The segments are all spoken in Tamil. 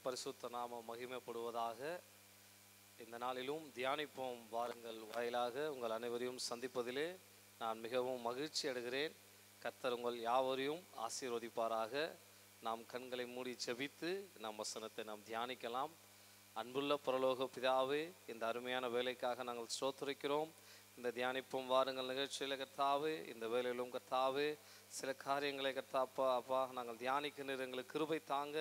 பரிசுத்த நாமம் மகிமைப்படுவதாக. இந்த நாளிலும் தியானிப்போம் வாருங்கள் வாயிலாக உங்கள் அனைவரையும் சந்திப்பதிலே நான் மிகவும் மகிழ்ச்சி அடைகிறேன். கர்த்தர் உங்கள் யாவரையும் ஆசீர்வதிப்பாராக. நாம் கண்களை மூடி செபித்து நம் வசனத்தை நாம் தியானிக்கலாம். அன்புள்ள பரலோக பிதாவே, இந்த அருமையான வேலைக்காக நாங்கள் ஸ்தோத்திரிக்கிறோம். இந்த தியானிப்போம் வாருங்கள் நிகழ்ச்சியில் கர்த்தாவே, இந்த வேலையிலும் கர்த்தாவே சில காரியங்களை அப்பா நாங்கள் தியானிக்கின்ற எங்களுக்கு கிருபை தாங்க.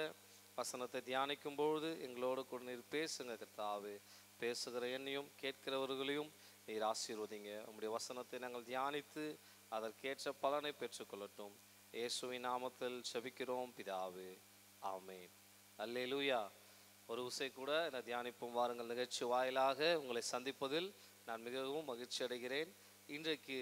வசனத்தை தியானிக்கும் பொழுது எங்களோடு கூட நீர் பேசுங்க கர்த்தாவே. பேசுகிற என்னையும் கேட்கிறவர்களையும் நீர் ஆசீர்வதிங்க. உம்முடைய வசனத்தை நாங்கள் தியானித்து அதற்கேற்ற பலனை பெற்றுக்கொள்ளட்டும். இயேசுவின் நாமத்தில் செபிக்கிறோம் பிதாவே, ஆமேன். அல்லேலூயா. ஒரு விசை கூட இந்த தியானிப்போம் வாருங்கள் நிகழ்ச்சி வாயிலாக உங்களை சந்திப்பதில் நான் மிகவும் மகிழ்ச்சி அடைகிறேன். இன்றைக்கு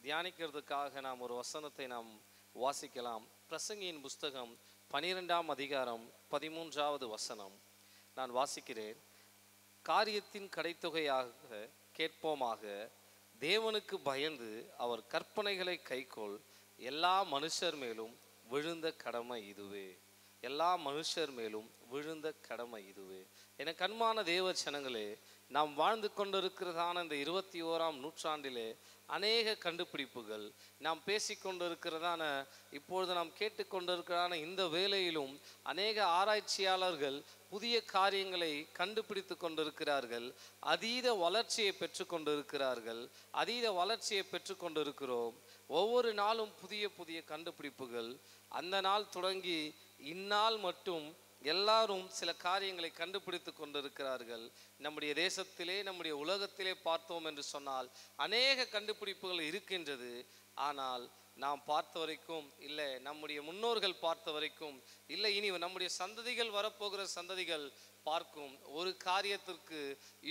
தியானிக்கிறதுக்காக நாம் ஒரு வசனத்தை நாம் வாசிக்கலாம். பிரசங்கியின் புஸ்தகம் 12ஆம் அதிகாரம் 13வது வசனம் நான் வாசிக்கிறேன். காரியத்தின் கடைத்தொகையாக கேட்போமாக, தேவனுக்கு பயந்து அவர் கற்பனைகளை கைக்கொள், எல்லா மனுஷர் மேலும் விழுந்த கடமை இதுவே. எல்லா மனுஷர் மேலும் விழுந்த கடமை இதுவே. என கண்மான தேவ ஜனங்களே, நாம் வாழ்ந்து கொண்டிருக்கிறதான இந்த 21ஆம் நூற்றாண்டிலே அநேக கண்டுபிடிப்புகள், நாம் பேசிக்கொண்டிருக்கிறதான இப்பொழுது நாம் கேட்டுக்கொண்டிருக்கிறதான இந்த வேளையிலும் அநேக ஆராய்ச்சியாளர்கள் புதிய காரியங்களை கண்டுபிடித்து கொண்டிருக்கிறார்கள். அதீத வளர்ச்சியை பெற்று கொண்டிருக்கிறார்கள். அதீத வளர்ச்சியை பெற்று கொண்டிருக்கிறோம். ஒவ்வொரு நாளும் புதிய புதிய கண்டுபிடிப்புகள். அந்த நாள் தொடங்கி இந்நாள் மட்டும் எல்லாரும் சில காரியங்களை கண்டுபிடித்து கொண்டிருக்கிறார்கள். நம்முடைய தேசத்திலே, நம்முடைய உலகத்திலே பார்த்தோம் என்று சொன்னால் அநேக கண்டுபிடிப்புகள் இருக்கின்றது. ஆனால் நாம் பார்த்த வரைக்கும் இல்லை, நம்முடைய முன்னோர்கள் பார்த்த வரைக்கும் இல்லை, இனி நம்முடைய சந்ததிகள் வரப்போகிற சந்ததிகள் பார்க்கும் ஒரு காரியத்திற்கு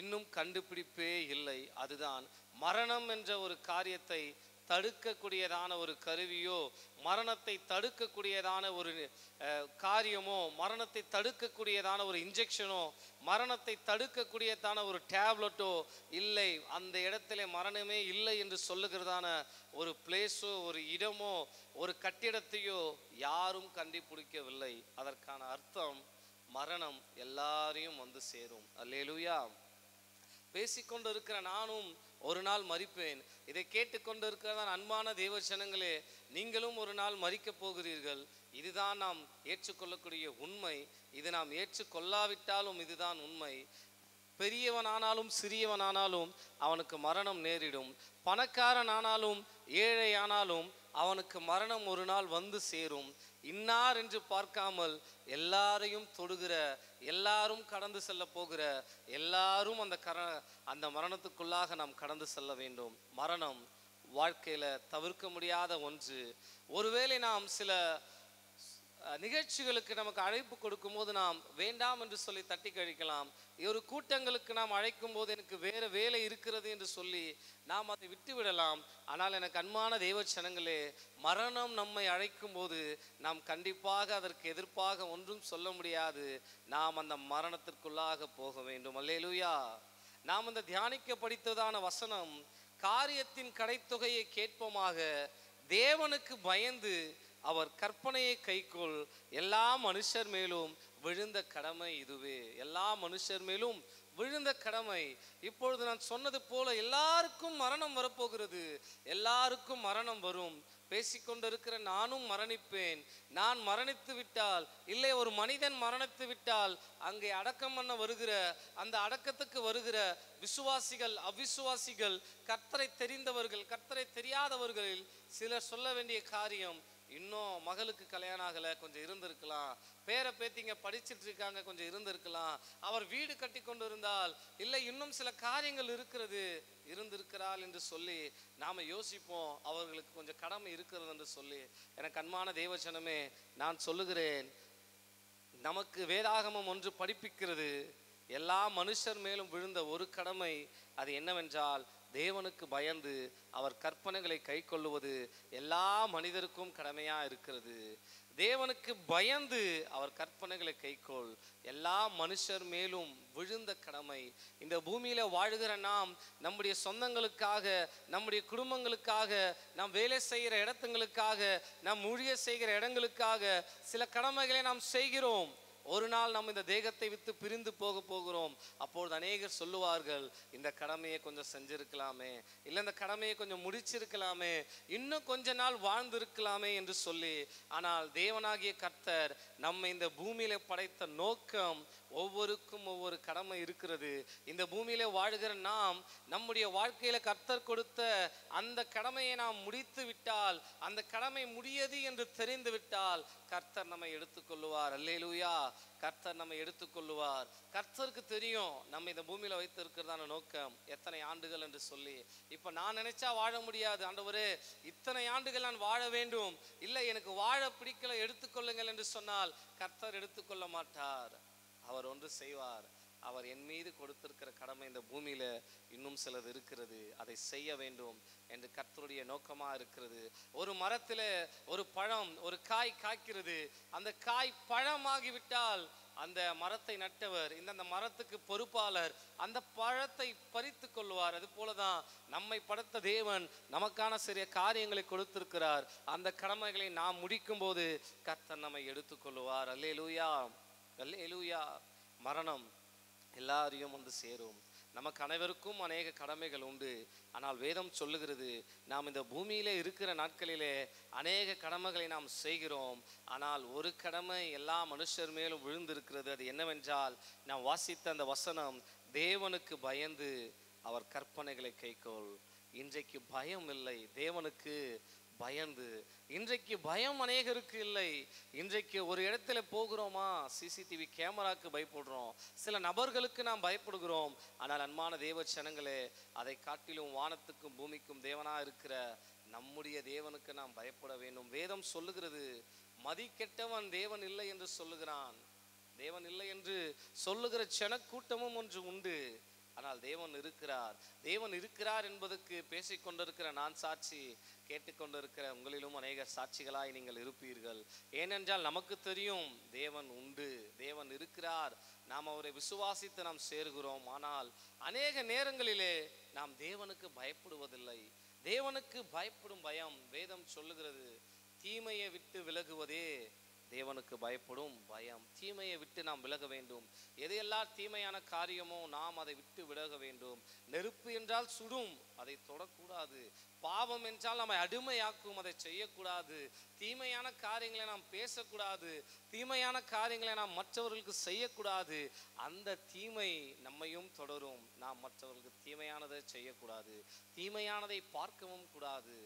இன்னும் கண்டுபிடிப்பே இல்லை. அதுதான் மரணம் என்ற ஒரு காரியத்தை தடுக்கக்கூடியதான ஒரு கருவியோ, மரணத்தை தடுக்கக்கூடியதான ஒரு காரியமோ, மரணத்தை தடுக்கக்கூடியதான ஒரு இன்ஜெக்ஷனோ, மரணத்தை தடுக்கக்கூடியதான ஒரு டேப்லெட்டோ இல்லை. அந்த இடத்துல மரணமே இல்லை என்று சொல்லுகிறதான ஒரு பிளேஸோ, ஒரு இடமோ, ஒரு கட்டிடத்தையோ யாரும் கண்டுபிடிக்கவில்லை. அதற்கான அர்த்தம் மரணம் எல்லாரையும் வந்து சேரும். அல்லேலூயா. பேசிக்கொண்டு இருக்கிற நானும் ஒரு நாள் மரிப்பேன். இதை கேட்டுக்கொண்டு இருக்கிறதான் அன்பான தேவ ஜனங்களே, நீங்களும் ஒரு நாள் மரிக்கப் போகிறீர்கள். இதுதான் நாம் ஏற்றுக்கொள்ளக்கூடிய உண்மை. இது நாம் ஏற்றுக்கொள்ளாவிட்டாலும் இதுதான் உண்மை. பெரியவனானாலும் சிறியவனானாலும் அவனுக்கு மரணம் நேரிடும். பணக்காரனானாலும் ஏழையானாலும் அவனுக்கு மரணம் ஒரு நாள் வந்து சேரும். இன்னார் என்று பார்க்காமல் எல்லாரையும் தொடுகிற, எல்லாரும் கடந்து செல்ல போகிற, எல்லாரும் அந்த மரணத்துக்குள்ளாக நாம் கடந்து செல்ல வேண்டும். மரணம் வாழ்க்கையில தவிர்க்க முடியாத ஒன்று. ஒருவேளை நாம் சில நிகழ்ச்சிகளுக்கு நமக்கு அழைப்பு கொடுக்கும் போது நாம் வேண்டாம் என்று சொல்லி தட்டி கழிக்கலாம். ஒரு கூட்டங்களுக்கு நாம் அழைக்கும் போது எனக்கு வேற வேலை இருக்கிறது என்று சொல்லி நாம் அதை விட்டு விடலாம். ஆனால் எனக்கு அன்பான தேவ ஜனங்களே, மரணம் நம்மை அழைக்கும் போது நாம் கண்டிப்பாக அதற்கு எதிர்ப்பாக ஒன்றும் சொல்ல முடியாது. நாம் அந்த மரணத்திற்குள்ளாக போக வேண்டும். அல்லேலூயா. நாம் அந்த தியானிக்க படித்ததான வசனம், காரியத்தின் கடைத்தொகையை கேட்போமாக, தேவனுக்கு பயந்து அவர் கற்பனையை கைக்கொள், எல்லா மனுஷர் மேலும் விழுந்த கடமை இதுவே. எல்லா மனுஷர் மேலும் விழுந்த கடமை. இப்பொழுது நான் சொன்னது போல எல்லாருக்கும் மரணம் வரப்போகிறது. எல்லாருக்கும் மரணம் வரும். பேசிக்கொண்டிருக்கிற நானும் மரணிப்பேன். நான் மரணித்து விட்டால், இல்லை ஒரு மனிதன் மரணித்து விட்டால், அங்கே அடக்கம் பண்ண வருகிற, அந்த அடக்கத்துக்கு வருகிற விசுவாசிகள், அவிசுவாசிகள், கர்த்தரை தெரிந்தவர்கள், கர்த்தரை தெரியாதவர்களில் சிலர் சொல்ல வேண்டிய காரியம், இன்னும் மகளுக்கு கல்யாணம் ஆகலை, கொஞ்சம் இருந்திருக்கலாம். பேர பேத்திங்க படிச்சுட்டு இருக்காங்க, கொஞ்சம் இருந்திருக்கலாம். அவர் வீடு கட்டி கொண்டு இருந்தால், இல்லை இன்னும் சில காரியங்கள் இருக்கிறது, இருந்திருக்கிறாள் என்று சொல்லி நாம் யோசிப்போம். அவர்களுக்கு கொஞ்சம் கடமை இருக்கிறது என்று சொல்லி. எனக்கு அன்பான தேவஜனமே, நான் சொல்லுகிறேன், நமக்கு வேதாகமம் ஒன்று படிப்பிக்கிறது. எல்லா மனுஷர் மேலும் விழுந்த ஒரு கடமை. அது என்னவென்றால், தேவனுக்கு பயந்து அவர் கற்பனைகளை கை கொள்ளுவது எல்லா மனிதருக்கும் கடமையா இருக்கிறது. தேவனுக்கு பயந்து அவர் கற்பனைகளை கைக்கொள், எல்லா மனுஷர் மேலும் விழுந்த கடமை. இந்த பூமியில வாழ்கிற நாம் நம்முடைய சொந்தங்களுக்காக, நம்முடைய குடும்பங்களுக்காக, நாம் வேலை செய்கிற இடத்துங்களுக்காக, நாம் ஊழிய செய்கிற இடங்களுக்காக சில கடமைகளை நாம் செய்கிறோம். ஒரு நாள் நம்ம இந்த தேகத்தை விட்டு பிரிந்து போகிறோம். அப்பொழுது அநேகர் சொல்லுவார்கள், இந்த கடமையை கொஞ்சம் செஞ்சிருக்கலாமே, இல்லை இந்த கடமையை கொஞ்சம் முடிச்சிருக்கலாமே, இன்னும் கொஞ்ச நாள் வாழ்ந்திருக்கலாமே என்று சொல்லி. ஆனால் தேவனாகிய கர்த்தர் நம்ம இந்த பூமியில படைத்த நோக்கம், ஒவ்வொருக்கும் ஒவ்வொரு கடமை இருக்கிறது. இந்த பூமியில வாழ்கிற நாம் நம்முடைய வாழ்க்கையில கர்த்தர் கொடுத்த அந்த கடமையை நாம் முடித்து விட்டால், அந்த கடமை முடியது என்று தெரிந்து விட்டால் கர்த்தர் நம்மை எடுத்துக்கொள்ளுவார். அல்லேலூயா. கர்த்தர் நம்மை எடுத்துக்கொள்ளுவார். கர்த்தருக்கு தெரியும் நம்ம இந்த பூமியில வைத்து இருக்கிறதான நோக்கம் எத்தனை ஆண்டுகள் என்று சொல்லி. இப்ப நான் நினைச்சா வாழ முடியாது, ஆண்டவரே இத்தனை ஆண்டுகள் நான் வாழ வேண்டும், இல்லை எனக்கு வாழ பிடிக்கல எடுத்துக்கொள்ளுங்கள் என்று சொன்னால் கர்த்தர் எடுத்துக்கொள்ள மாட்டார். அவர் ஒன்று செய்வார். அவர் என் மீது கொடுத்திருக்கிற கடமை இந்த பூமியில இன்னும் சிலது இருக்கிறது, அதை செய்ய வேண்டும் என்று கர்த்தருடைய நோக்கமா இருக்கிறது. ஒரு மரத்துல ஒரு பழம், ஒரு காய் காய்க்கிறது. அந்த காய் பழமாகிவிட்டால் அந்த மரத்தை நட்டவர், இந்த மரத்துக்கு பொறுப்பாளர், அந்த பழத்தை பறித்து கொள்வார். அது போலதான் நம்மை படைத்த தேவன் நமக்கான சிறிய காரியங்களை கொடுத்திருக்கிறார். அந்த கடமைகளை நாம் முடிக்கும் போது கர்த்தர் நம்மை எடுத்துக்கொள்வார். அல்லேலூயா, அல்லேலூயா. மரணம் எல்லாரையும் வந்து சேரும். நமக்கு அனைவருக்கும் அநேக கடமைகள் உண்டு. ஆனால் வேதம் சொல்லுகிறது, நாம் இந்த பூமியிலே இருக்கிற நாட்களிலே அநேக கடமைகளை நாம் செய்கிறோம். ஆனால் ஒரு கடமை எல்லா மனுஷர் மேலும் விழுந்திருக்கிறது. அது என்னவென்றால், நாம் வாசித்த அந்த வசனம், தேவனுக்கு பயந்து அவர் கற்பனைகளை கைக்கொள். இன்றைக்கு பயம் இல்லை, தேவனுக்கு பயந்து. இன்றைக்கு பயம் அநேகருக்கு இல்லை. இன்றைக்கு ஒரு இடத்துல போகிறோமா, சிசிடிவி கேமராக்கு பயப்படுறோம், சில நபர்களுக்கு நாம் பயப்படுகிறோம். ஆனால் அன்பான தேவ ஜனங்களே, அதை காட்டிலும் வானத்துக்கும் பூமிக்கும் தேவனா இருக்கிற நம்முடைய தேவனுக்கு நாம் பயப்பட வேண்டும். வேதம் சொல்லுகிறது, மதி கெட்டவன் தேவன் இல்லை என்று சொல்லுகிறான். தேவன் இல்லை என்று சொல்லுகிற ஜனக்கூட்டமும் ஒன்று உண்டு. ஆனால் தேவன் இருக்கிறார். தேவன் இருக்கிறார் என்பதற்கு பேசிக்கொண்டிருக்கிற நான் சாட்சி, கேட்டுக்கொண்டிருக்கிற உங்களிலும் அநேக சாட்சிகளாய் நீங்கள் இருப்பீர்கள். ஏனென்றால் நமக்கு தெரியும் தேவன் உண்டு, தேவன் இருக்கிறார். நாம் அவரை விசுவாசித்து நாம் சேருகிறோம். ஆனால் அநேக நேரங்களிலே நாம் தேவனுக்கு பயப்படுவதில்லை. தேவனுக்கு பயப்படும் பயம், வேதம் சொல்லுகிறது, தீமையை விட்டு விலகுவதே தேவனுக்கு பயப்படும் பயம். தீமையை விட்டு நாம் விலக வேண்டும். எதையெல்லாம் தீமையான காரியமோ நாம் அதை விட்டு விலக வேண்டும். நெருப்பு என்றால் சுடும், அதை தொடக்கூடாது. பாவம் என்றால் நம்மை அடிமையாக்கும், அதை செய்யக்கூடாது. தீமையான காரியங்களை நாம் பேசக்கூடாது. தீமையான காரியங்களை நாம் மற்றவர்களுக்கு செய்யக்கூடாது. அந்த தீமை நம்மையும் தொடரும். நாம் மற்றவர்களுக்கு தீமையானதை செய்யக்கூடாது, தீமையானதை பார்க்கவும் கூடாது.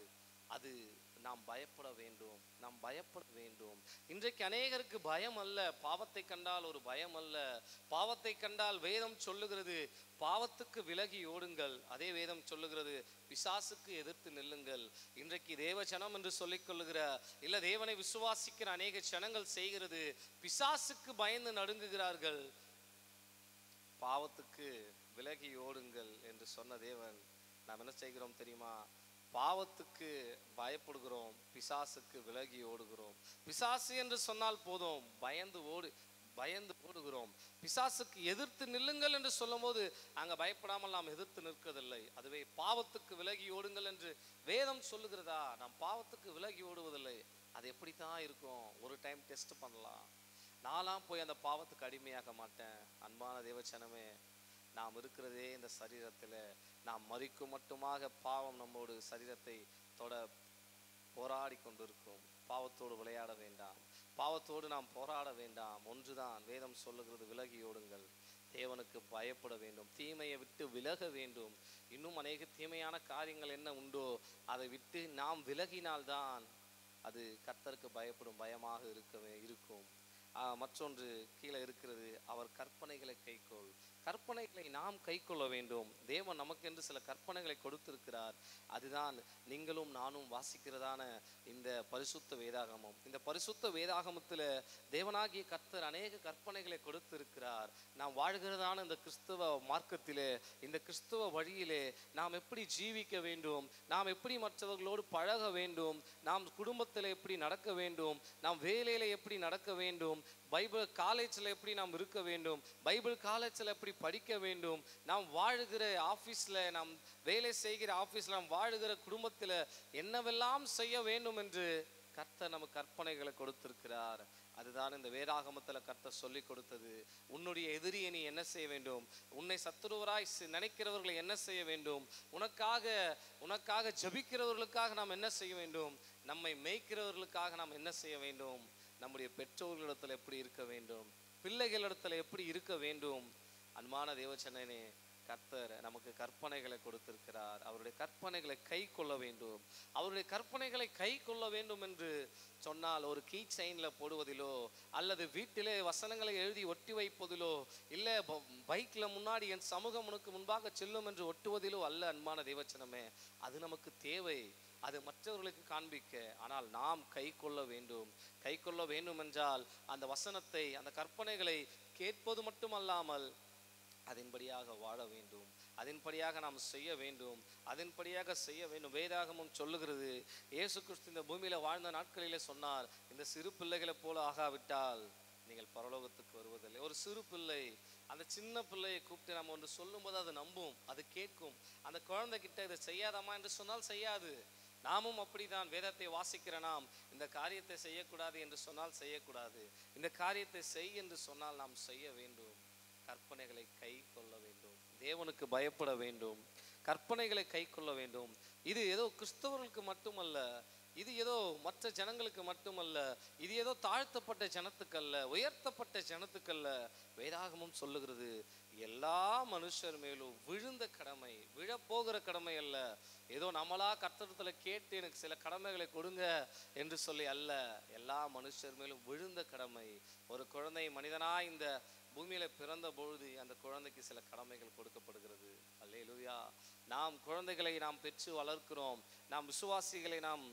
அது நாம் பயப்பட வேண்டும், நாம் பயப்பட வேண்டும். இன்றைக்கு அநேகருக்கு பயம் அல்ல, பாவத்தை கண்டால் ஒரு பயம் அல்ல. பாவத்தை கண்டால் வேதம் சொல்லுகிறது, பாவத்துக்கு விலகி ஓடுங்கள். அதே வேதம் சொல்லுகிறது, பிசாசுக்கு எதிர்த்து நில்லுங்கள். இன்றைக்கு தேவ ஜனம் என்று சொல்லிக் கொள்ளுகிற, இல்ல தேவனை விசுவாசிக்கிற அநேக ஜனங்கள் செய்கிறது, பிசாசுக்கு பயந்து நடுங்குகிறார்கள். பாவத்துக்கு விலகி ஓடுங்கள் என்று சொன்ன தேவன், நாம் என்ன செய்கிறோம் தெரியுமா? பாவத்துக்கு பயப்படுகிறோம், பிசாசுக்கு விலகி ஓடுகிறோம். பிசாசு என்று சொன்னால் போதும், பயந்து ஓடுகிறோம். பிசாசுக்கு எதிர்த்து நில்லுங்கள் என்று சொல்லும் போது அங்க பயப்படாமல் நாம் எதிர்த்து நிற்கதில்லை. அதுவே பாவத்துக்கு விலகி ஓடுங்கள் என்று வேதம் சொல்லுகிறதா? நாம் பாவத்துக்கு விலகி ஓடுவதில்லை. அது எப்படித்தான் இருக்கும்? ஒரு டைம் டெஸ்ட் பண்ணலாம். நான்லாம் போய் அந்த பாவத்துக்கு அடிமையாக மாட்டேன். அன்பான தேவச்சனமே, நாம் இருக்கிறதே இந்த சரீரத்தில். நாம் மரிக்கும் மட்டுமாக பாவம் நம்மோடு சரீரத்தை தொட போராடி கொண்டிருக்கும். பாவத்தோடு விளையாட வேண்டாம், பாவத்தோடு நாம் போராட வேண்டாம். ஒன்றுதான் வேதம் சொல்லுகிறது, விலகி ஓடுங்கள். தேவனுக்கு பயப்பட வேண்டும், தீமையை விட்டு விலக வேண்டும். இன்னும் அநேக தீமையான காரியங்கள் என்ன உண்டோ அதை விட்டு நாம் விலகினால்தான் அது கர்த்தருக்கு பயப்படும் பயமாக இருக்கும். மற்றொன்று கீழே இருக்கிறது, அவர் கற்பனைகளை கைக்கொள். கற்பனைகளை நாம் கைக்கொள்ள வேண்டும். தேவன் நமக்கென்று சில கற்பனைகளை கொடுத்திருக்கிறார். அதுதான் நீங்களும் நானும் வாசிக்கிறதான இந்த பரிசுத்த வேதாகமம். இந்த பரிசுத்த வேதாகமத்தில் தேவனாகிய கர்த்தர் அநேக கற்பனைகளை கொடுத்திருக்கிறார். நாம் வாழ்கிறதான இந்த கிறிஸ்தவ மார்க்கத்திலே, இந்த கிறிஸ்தவ வழியிலே நாம் எப்படி ஜீவிக்க வேண்டும், நாம் எப்படி மற்றவர்களோடு பழக வேண்டும், நாம் குடும்பத்தில் எப்படி நடக்க வேண்டும், நாம் வேலையில் எப்படி நடக்க வேண்டும், பைபிள் காலேஜில் எப்படி நாம் இருக்க வேண்டும், பைபிள் காலேஜில் எப்படி படிக்க வேண்டும், நாம் வாழுகிற ஆஃபீஸில், நாம் வேலை செய்கிற ஆஃபீஸில், நாம் வாழுகிற குடும்பத்தில் என்னவெல்லாம் செய்ய வேண்டும் என்று கர்த்தர் நமக்கு கற்பனைகளை கொடுத்திருக்கிறார். அதுதான் இந்த வேதாகமத்தில் கர்த்தர் சொல்லி கொடுத்தது. உன்னுடைய எதிரியை நீ என்ன செய்ய வேண்டும்? உன்னை சத்துருவராய் நினைக்கிறவர்களை என்ன செய்ய வேண்டும்? உனக்காக ஜபிக்கிறவர்களுக்காக நாம் என்ன செய்ய வேண்டும்? நம்மை மேய்க்கிறவர்களுக்காக நாம் என்ன செய்ய வேண்டும்? நம்முடைய பெற்றோர்களிடத்தில் எப்படி இருக்க வேண்டும்? பிள்ளைகளிடத்தில் எப்படி இருக்க வேண்டும்? அன்பான தேவச்சனனே, கர்த்தர் நமக்கு கற்பனைகளை கொடுத்திருக்கிறார். அவருடைய கற்பனைகளை கை கொள்ள வேண்டும். அவருடைய கற்பனைகளை கை கொள்ள வேண்டும் என்று சொன்னால் ஒரு கீ செயினில் போடுவதிலோ அல்லது வீட்டிலே வசனங்களை எழுதி ஒட்டி வைப்பதிலோ இல்லை பைக்கில் முன்னாடி என் சமூகம் உனக்கு முன்பாக செல்லும் என்று ஒட்டுவதிலோ அல்ல. அன்பான தேவச்சனமே, அது நமக்கு தேவை, அது மற்றவர்களுக்கு காண்பிக்க. ஆனால் நாம் கை கொள்ள வேண்டும். கை கொள்ள வேண்டும் என்றால் அந்த வசனத்தை, அந்த கற்பனைகளை கேட்பது மட்டுமல்லாமல் அதன்படியாக வாழ வேண்டும், அதன்படியாக நாம் செய்ய வேண்டும், அதன்படியாக செய்ய வேண்டும். வேதாகமும் சொல்லுகிறது, இயேசு கிறிஸ்து இந்த பூமியில வாழ்ந்த நாட்களிலே சொன்னார், இந்த சிறு பிள்ளைகளை போல ஆகாவிட்டால் நீங்கள் பரலோகத்துக்கு வருவதில்லை. ஒரு சிறு பிள்ளை, அந்த சின்ன பிள்ளையை கூப்பிட்டு நம்ம ஒன்று சொல்லும்போது அது நம்பும், அது கேட்கும். அந்த குழந்தைகிட்ட இதை செய்யாதாமா என்று சொன்னால் செய்யாது. நாமும் அப்படிதான். வேதத்தை வாசிக்கிற நாம் இந்த காரியத்தை செய்யக்கூடாது என்று சொன்னால் செய்யக்கூடாது, இந்த காரியத்தை செய் என்று சொன்னால் நாம் செய்ய வேண்டும். கற்பனைகளை கை கொள்ள வேண்டும், தேவனுக்கு பயப்பட வேண்டும், கற்பனைகளை கை கொள்ள வேண்டும். இது ஏதோ கிறிஸ்தவர்களுக்கு மட்டுமல்ல, இது ஏதோ மற்ற ஜனங்களுக்கு மட்டுமல்ல, இது ஏதோ தாழ்த்தப்பட்ட ஜனத்துக்கல்ல, உயர்த்தப்பட்ட ஜனத்துக்கல்ல. வேதாகமும் சொல்லுகிறது, எல்லா மனுஷர் மேலும் விழுந்த கடமை, விழப்போகிற கடமை அல்ல. ஏதோ நம்மளா கர்த்தரிடத்துல கேட்டு எனக்கு சில கடமைகளை கொடுங்க என்று சொல்லி அல்ல, எல்லா மனுஷர் மேலும் விழுந்த கடமை. ஒரு குழந்தை மனிதனா இந்த பூமியில பிறந்த பொழுது அந்த குழந்தைக்கு சில கடமைகள் கொடுக்கப்படுகிறது. அல்லேலூயா. நாம் குழந்தைகளை நாம் பெற்று வளர்க்கிறோம், நாம் விசுவாசிகளை நாம்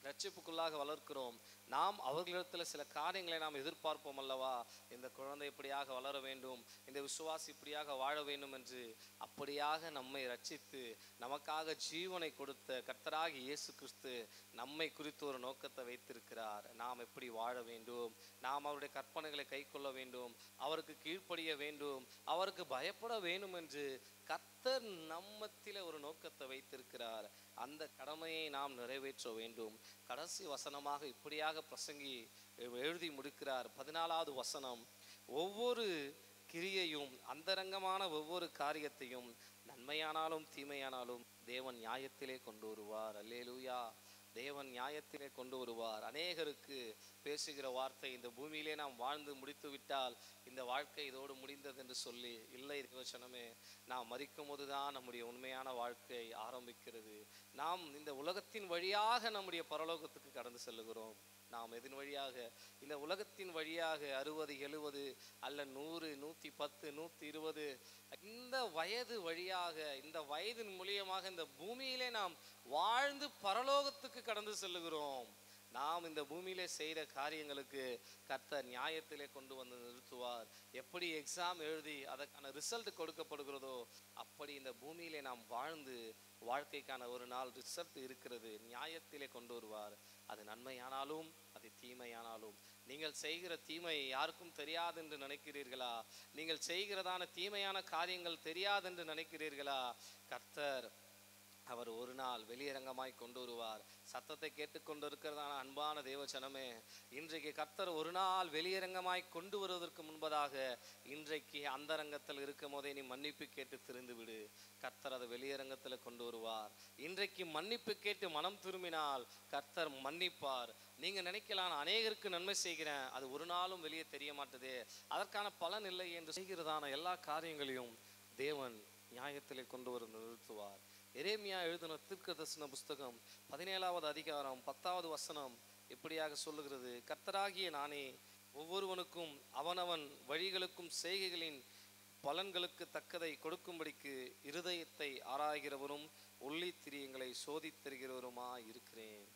ரட்சிப்புக்குள்ளாக வளர்க்கிறோம். நாம் அவர்களிடத்தில் சில காரியங்களை நாம் எதிர்பார்ப்போம் அல்லவா? இந்த குழந்தை இப்படியாக வளர வேண்டும், இந்த விசுவாசி இப்படியாக வாழ வேண்டும் என்று. அப்படியாக நம்மை ரட்சித்து நமக்காக ஜீவனை கொடுத்த கர்த்தராகிய இயேசு கிறிஸ்து நம்மை குறித்து ஒரு நோக்கத்தை வைத்திருக்கிறார். நாம் எப்படி வாழ வேண்டும், நாம் அவருடைய கற்பனைகளை கை கொள்ள வேண்டும், அவருக்கு கீழ்ப்படிய வேண்டும், அவருக்கு பயப்பட வேண்டும் என்று கர்த்தர் நம்மத்திலே ஒரு நோக்கத்தை வைத்திருக்கிறார். அந்த கடமையை நாம் நிறைவேற்ற வேண்டும். கடைசி வசனமாக இப்படியாக பிரசங்கி எழுதி முடிக்கிறார். 14வது வசனம், ஒவ்வொரு கிரியையும், அந்தரங்கமான ஒவ்வொரு காரியத்தையும் நன்மையானாலும் தீமையானாலும் தேவன் நியாயத்திலே கொண்டு வருவார். அல்லேலூயா. தேவன் நியாயத்திலே கொண்டு வருவார். அநேகருக்கு பேசுகிற வார்த்தை, இந்த பூமியிலே நாம் வாழ்ந்து முடித்து விட்டால் இந்த வாழ்க்கை இதோடு முடிந்தது என்று சொல்லி, இல்லை தேவச்சனமே, நாம் மரிக்கும் போதுதான் நம்முடைய உண்மையான வாழ்க்கை ஆரம்பிக்கிறது. நாம் இந்த உலகத்தின் வழியாக நம்முடைய பரலோகத்துக்கு கடந்து செல்லுகிறோம். நாம் எதன் வழியாக? இந்த உலகத்தின் வழியாக 60, 70 அல்ல 100, 110, 120 இந்த வயது வழியாக, இந்த வயதின் மூலியமாக இந்த பூமியிலே நாம் வாழ்ந்து பரலோகத்துக்கு கடந்து செல்லுகிறோம். நாம் இந்த பூமியிலே செய்கிற காரியங்களுக்கு கர்த்தர் நியாயத்திலே கொண்டு வந்து நிறுத்துவார். எப்படி எக்ஸாம் எழுதி அதற்கான ரிசல்ட் கொடுக்கப்படுகிறதோ அப்படி இந்த பூமியிலே நாம் வாழ்ந்து வாழ்க்கைக்கான ஒரு நாள் ரிசல்ட் இருக்கிறது. நியாயத்திலே கொண்டு வருவார். அது நன்மையானாலும் அது தீமையானாலும். நீங்கள் செய்கிற தீமை யாருக்கும் தெரியாது என்று நினைக்கிறீர்களா? நீங்கள் செய்கிறதான தீமையான காரியங்கள் தெரியாது என்று நினைக்கிறீர்களா? கர்த்தர் அவர் ஒரு நாள் வெளியரங்கமாய் கொண்டு வருவார். சத்தத்தை கேட்டுக்கொண்டு இருக்கிறதான அன்பான தேவச்சனமே, இன்றைக்கு கர்த்தர் ஒரு நாள் வெளியரங்கமாய் கொண்டு வருவதற்கு முன்பதாக இன்றைக்கு அந்தரங்கத்தில் இருக்கும் போதே நீ மன்னிப்பு கேட்டு திருந்து விடு. கர்த்தர் அதை வெளியரங்கத்தில் கொண்டு வருவார். இன்றைக்கு மன்னிப்பு கேட்டு மனம் திரும்பினால் கர்த்தர் மன்னிப்பார். நீங்க நினைக்கலாம், அநேகருக்கு நன்மை செய்கிறேன், அது ஒரு நாளும் வெளியே தெரிய மாட்டதே, அதற்கான பலன் இல்லை என்று செய்கிறதான எல்லா காரியங்களையும் தேவன் நியாயத்திலே கொண்டு வந்து நிறுத்துவார். எரேமியா எழுதின தீர்க்கதரிசன புஸ்தகம் 17வது அதிகாரம் 10வது வசனம் இப்படியாக சொல்லுகிறது, கர்த்தராகிய நானே ஒவ்வொருவனுக்கும் அவனவன் வழிகளுக்கும் செய்கைகளின் பலன்களுக்கு தக்கதை கொடுக்கும்படிக்கு இருதயத்தை ஆராய்கிறவரும் ஒளித்திரியங்களை சோதித்தருகிறவருமா இருக்கிறேன்.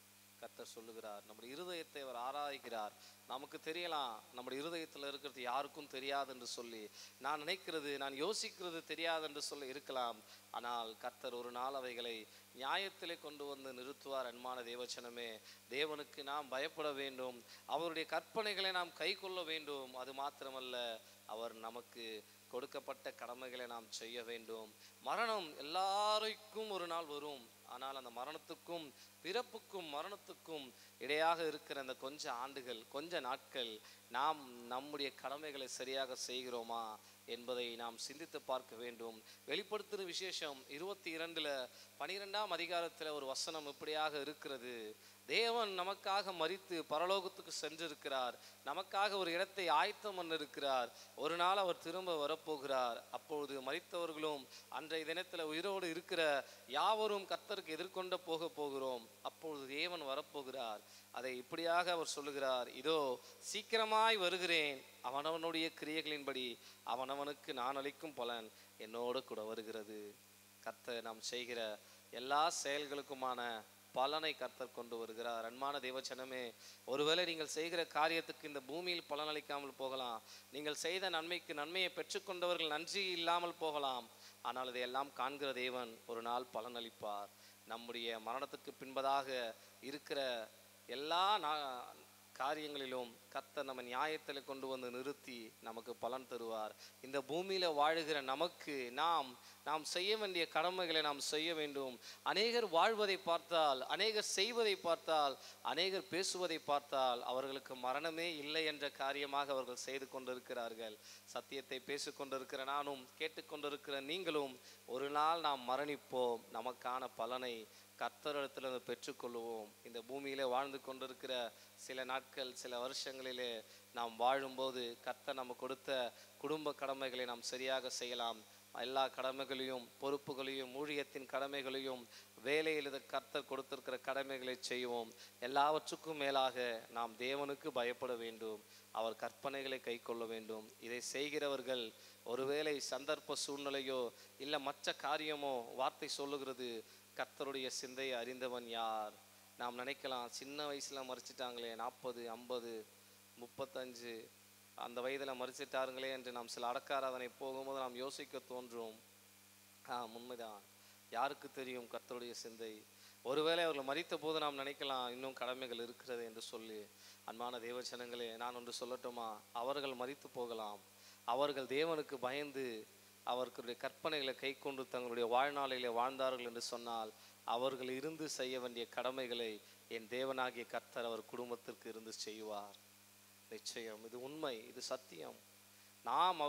கர்த்தர் சொல்லுகிறார், நம்முடைய இருதயத்தை அவர் ஆராய்கிறார். நமக்கு தெரியலாம் நம்முடைய இருதயத்தில் இருக்கிறது யாருக்கும் தெரியாது என்று சொல்லி, நான் நினைக்கிறது, நான் யோசிக்கிறது தெரியாது என்று சொல்லி இருக்கலாம். ஆனால் கர்த்தர் ஒரு நாள் அவைகளை நியாயத்திலே கொண்டு வந்து நிறுத்துவார். அன்பான தேவச்சனமே, தேவனுக்கு நாம் பயப்பட வேண்டும், அவருடைய கற்பனைகளை நாம் கை கொள்ள வேண்டும். அது மாத்திரமல்ல, அவர் நமக்கு கொடுக்கப்பட்ட கடமைகளை நாம் செய்ய வேண்டும். மரணம் எல்லாருக்கும் ஒரு நாள் வரும். ஆனால் அந்த மரணத்துக்கும் பிறப்புக்கும் மரணத்துக்கும் இடையாக இருக்கிற அந்த கொஞ்ச ஆண்டுகள், கொஞ்ச நாட்கள் நாம் நம்முடைய கடமைகளை சரியாக செய்கிறோமா என்பதை நாம் சிந்தித்து பார்க்க வேண்டும். வெளிப்படுத்துகிற விசேஷம் 22 12ஆம் அதிகாரத்தில் ஒரு வசனம் இப்படியாக இருக்கிறது. தேவன் நமக்காக மரித்து பரலோகத்துக்கு சென்றிருக்கிறார். நமக்காக ஒரு இடத்தை ஆயத்தம் பண்ணிருக்கிறார். ஒரு நாள் அவர் திரும்ப வரப்போகிறார். அப்பொழுது மரித்தவர்களும் அன்றைய தினத்தில் உயிரோடு இருக்கிற யாவரும் கர்த்தருக்கு எதிர்கொண்டு போகிறோம். அப்பொழுது தேவன் வரப்போகிறார். அதை இப்படியாக அவர் சொல்லுகிறார், இதோ சீக்கிரமாய் வருகிறேன், அவனவனுடைய கிரியைகளின்படி அவனவனுக்கு நான் அளிக்கும் பலன் என்னோடு கூட வருகிறது. கர்த்தர் நாம் செய்கிற எல்லா செயல்களுக்குமான பலனை கர்த்தர் கொண்டு வருகிறார். அன்பான தேவச்சனமே, ஒருவேளை நீங்கள் செய்கிற காரியத்துக்கு இந்த பூமியில் பலனளிக்காமல் போகலாம். நீங்கள் செய்த நன்மைக்கு நன்மையை பெற்றுக்கொண்டவர்கள் நன்றி இல்லாமல் போகலாம். ஆனால் இதையெல்லாம் காண்கிற தேவன் ஒரு நாள் பலனளிப்பார். நம்முடைய மரணத்துக்கு பின்பதாக இருக்கிற எல்லா காரியங்களிலும் கர்த்தர் நம்ம நியாயத்தில் கொண்டு வந்து நிறுத்தி நமக்கு பலன் தருவார். இந்த பூமியில வாழுகிற நமக்கு நாம் செய்ய வேண்டிய கடமைகளை நாம் செய்ய வேண்டும். அநேகர் வாழ்வதை பார்த்தால், அநேகர் செய்வதை பார்த்தால், அநேகர் பேசுவதை பார்த்தால் அவர்களுக்கு மரணமே இல்லை என்ற காரியமாக அவர்கள் செய்து கொண்டிருக்கிறார்கள். சத்தியத்தை பேசிக்கொண்டிருக்கிற நானும் கேட்டுக்கொண்டிருக்கிற நீங்களும் ஒரு நாள் நாம் மரணிப்போம். நமக்கான பலனை கர்த்தரிடத்தில் பெற்றுக்கொள்வோம். இந்த பூமியிலே வாழ்ந்து கொண்டிருக்கிற சில நாட்கள், சில வருஷங்களிலே நாம் வாழும்போது கர்த்தர் நம்ம கொடுத்த குடும்ப கடமைகளை நாம் சரியாக செய்யலாம். எல்லா கடமைகளையும், பொறுப்புகளையும், ஊழியத்தின் கடமைகளையும், வேலையில் கர்த்தர் கொடுத்திருக்கிற கடமைகளை செய்வோம். எல்லாவற்றுக்கும் மேலாக நாம் தேவனுக்கு பயப்பட வேண்டும். அவர் கற்பனைகளை கை கொள்ள வேண்டும். இதை செய்கிறவர்கள் ஒருவேளை சந்தர்ப்ப சூழ்நிலையோ இல்லை மற்ற காரியமோ வார்த்தை சொல்லுகிறது, கர்த்தருடைய சிந்தையை அறிந்தவன் யார்? நாம் நினைக்கலாம், சின்ன வயசில் மறிச்சிட்டாங்களே, 40, 50, 35 அந்த வயதில் மறிச்சிட்டாருங்களே என்று நாம் சில அடக்காராதனை போகும்போது நாம் யோசிக்க தோன்றும். உண்மைதான். யாருக்கு தெரியும் கர்த்தருடைய சிந்தை? ஒருவேளை அவர்கள் மறித்த போது நாம் நினைக்கலாம், இன்னும் கடமைகள் இருக்கிறது என்று சொல்லி. அன்பான தேவச்சனங்களே, நான் ஒன்று சொல்லட்டுமா? அவர்கள் மறித்து போகலாம். அவர்கள் தேவனுக்கு பயந்து அவர்களுடைய கற்பனைகளை கை கொண்டு தங்களுடைய வாழ்நாளிலே வாழ்ந்தார்கள் என்று சொன்னால், அவர்கள் இருந்து செய்ய வேண்டிய கடமைகளை என் தேவனாகிய கர்த்தர் அவர் குடும்பத்திற்கு இருந்து செய்வார். நிச்சயம். இது உண்மை, இது சத்தியம். நாம்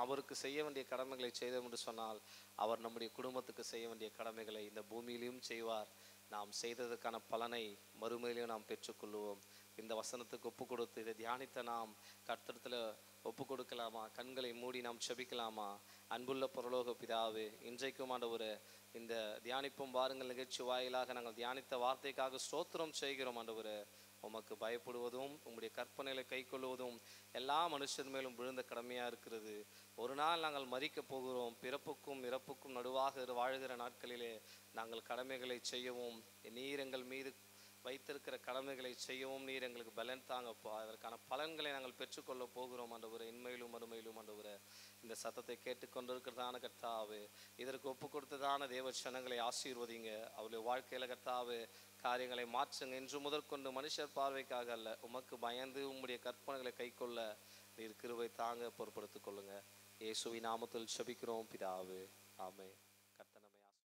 அவருக்கு செய்ய வேண்டிய கடமைகளை செய்தோம் என்று சொன்னால், அவர் நம்முடைய குடும்பத்துக்கு செய்ய வேண்டிய கடமைகளை இந்த பூமியிலையும் செய்வார். நாம் செய்ததற்கான பலனை மறுமையிலையும் நாம் பெற்றுக்கொள்வோம். இந்த வசனத்துக்கு ஒப்பு கொடுத்து இதை தியானித்த நாம் கர்த்தரிடத்தில் ஒப்பு கொடுக்கலாமா? கண்களை மூடி நாம் செபிக்கலாமா? அன்புள்ள பரலோக பிதாவே, இன்றைக்கும் ஆண்டவரே, இந்த தியானிப்பும் வாருங்கள் நிகழ்ச்சி வாயிலாக நாங்கள் தியானித்த வார்த்தைக்காக ஸ்தோத்திரம் செய்கிறோம் ஆண்டவரே. உமக்கு பயப்படுவதும் உம்முடைய கற்பனைகளை கை கொள்வதும் எல்லா மனுஷர் மேலும் விழுந்த கடமையாக இருக்கிறது. ஒரு நாள் நாங்கள் மரிக்க போகிறோம். பிறப்புக்கும் இறப்புக்கும் நடுவாக வாழ்கிற நாட்களிலே நாங்கள் கடமைகளை செய்யவும், நீர் எங்கள் மீது வைத்திருக்கிற கடமைகளை செய்யவும் நீர் எங்களுக்கு பலன் தாங்கப்பா. அதற்கான பலன்களை நாங்கள் பெற்றுக்கொள்ள போகிறோம் ஆண்டவரே. இன்மையிலும் மறுமையிலும் ஆண்டவரே, இந்த சத்தத்தை கேட்டுக்கொண்டிருக்கிறதான கர்த்தாவே, இதற்கு ஒப்பு கொடுத்ததான தேவச்சனங்களை ஆசீர்வதிங்க. அவருடைய வாழ்க்கையில கர்த்தாவே காரியங்களை மாற்றுங்க. இன்று முதற்கொண்டு மனுஷர் பார்வைக்காக அல்ல, உமக்கு பயந்து உம்முடைய கற்பனைகளை கை கொள்ள நீர் கிருபை தாங்க பொறுப்படுத்திக் கொள்ளுங்க. இயேசுவின் நாமத்தில் செபிக்கிறோம் பிதாவே. ஆமென்.